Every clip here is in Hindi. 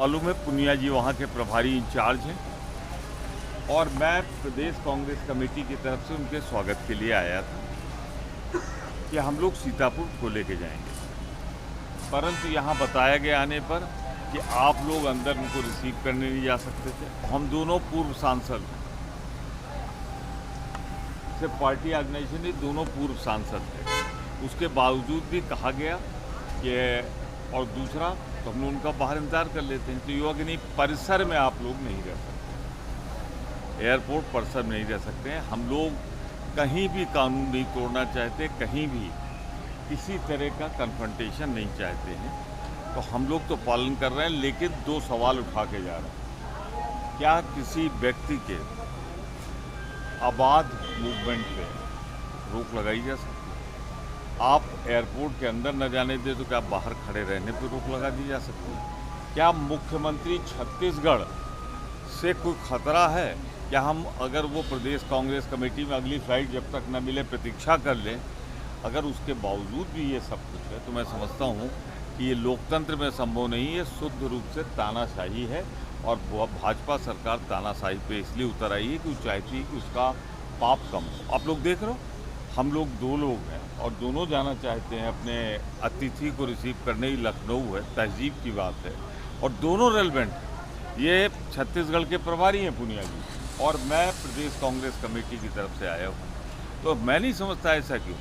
मालूम है पुनिया जी वहाँ के प्रभारी इंचार्ज हैं और मैं प्रदेश कांग्रेस कमेटी की तरफ से उनके स्वागत के लिए आया था कि हम लोग सीतापुर को लेके जाएंगे, परंतु यहाँ बताया गया आने पर कि आप लोग अंदर उनको रिसीव करने नहीं जा सकते थे। हम दोनों पूर्व सांसद हैं, सिर्फ पार्टी ऑर्गेनाइजेशन नहीं, दोनों पूर्व सांसद थे। उसके बावजूद भी कहा गया कि और दूसरा तो हम लोग उनका बाहर इंतजार कर लेते हैं। तो युवा के नहीं, परिसर में आप लोग नहीं रह सकते, एयरपोर्ट परिसर में नहीं रह सकते हैं। हम लोग कहीं भी कानून नहीं तोड़ना चाहते, कहीं भी किसी तरह का कन्फ्रंटेशन नहीं चाहते हैं, तो हम लोग तो पालन कर रहे हैं। लेकिन दो सवाल उठा के जा रहे हैं। क्या किसी व्यक्ति के अबाध मूवमेंट पे रोक लगाई जा सकती है? आप एयरपोर्ट के अंदर न जाने दे तो क्या बाहर खड़े रहने पर रोक लगा दी जा सकती है? क्या मुख्यमंत्री छत्तीसगढ़ से कोई खतरा है? क्या हम अगर वो प्रदेश कांग्रेस कमेटी में अगली फ्लाइट जब तक न मिले प्रतीक्षा कर लें, अगर उसके बावजूद भी ये सब कुछ है, तो मैं समझता हूँ कि ये लोकतंत्र में संभव नहीं है, शुद्ध रूप से तानाशाही है। और भाजपा सरकार तानाशाही पे इसलिए उतर आई है कि वो चाहती है कि उसका पाप कम हो। आप लोग देख रहे हो, हम लोग दो लोग हैं और दोनों जाना चाहते हैं अपने अतिथि को रिसीव करने ही। लखनऊ है, तहजीब की बात है, और दोनों रेलिवेंट हैं। ये छत्तीसगढ़ के प्रभारी हैं पुनिया जी, और मैं प्रदेश कांग्रेस कमेटी की तरफ से आया हूँ। तो मैं नहीं समझता ऐसा क्यों।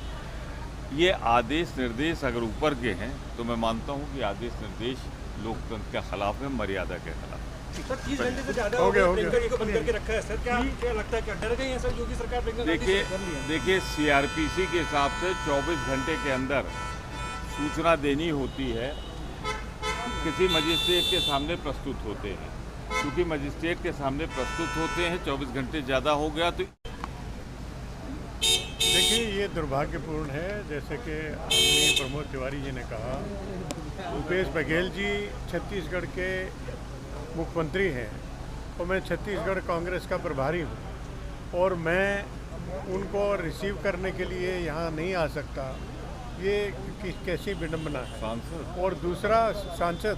ये आदेश निर्देश अगर ऊपर के हैं तो मैं मानता हूँ कि आदेश निर्देश लोकतंत्र के खिलाफ है, मर्यादा के खिलाफ। सर 30 घंटे से ज़्यादा हो गया प्रियंका को बंद करके रखा है सर, क्या लगता है, क्या डर गई है सर योगी सरकार प्रियंका? देखिए सीआरपीसी के हिसाब से 24 घंटे के अंदर सूचना देनी होती है, किसी मजिस्ट्रेट के सामने प्रस्तुत होते हैं। क्योंकि मजिस्ट्रेट के सामने प्रस्तुत होते हैं, 24 घंटे ज़्यादा हो गया तो देखिए ये दुर्भाग्यपूर्ण है। जैसे कि आदरणीय प्रमोद तिवारी जी ने कहा, भूपेश बघेल जी छत्तीसगढ़ के मुख्यमंत्री हैं और मैं छत्तीसगढ़ कांग्रेस का प्रभारी हूं और मैं उनको रिसीव करने के लिए यहाँ नहीं आ सकता, ये कैसी विडंबना है। सांसद और दूसरा, सांसद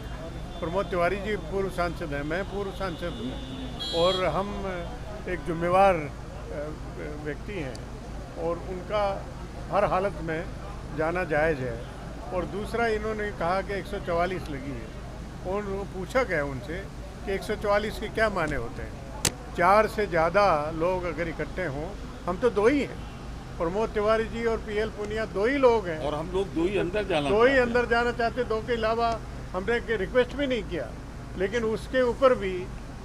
प्रमोद तिवारी जी पूर्व सांसद हैं, मैं पूर्व सांसद हूँ और हम एक जिम्मेवार व्यक्ति हैं और उनका हर हालत में जाना जायज़ है। और दूसरा, इन्होंने कहा कि 144 लगी है और पूछा गया उनसे कि 144 के क्या माने होते हैं। 4 से ज़्यादा लोग अगर इकट्ठे हों, हम तो दो ही हैं, प्रमोद तिवारी जी और पीएल पुनिया दो ही लोग हैं, और हम लोग दो ही अंदर जाना चाहते। दो के अलावा हमने रिक्वेस्ट भी नहीं किया। लेकिन उसके ऊपर भी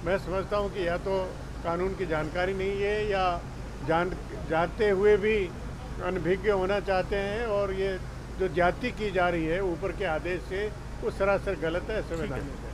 मैं समझता हूँ कि या तो कानून की जानकारी नहीं है या जानते हुए भी अनभिज्ञ होना चाहते हैं, और ये जो ज्यादती की जा रही है ऊपर के आदेश से, वो सरासर गलत है, संवैधानिक है।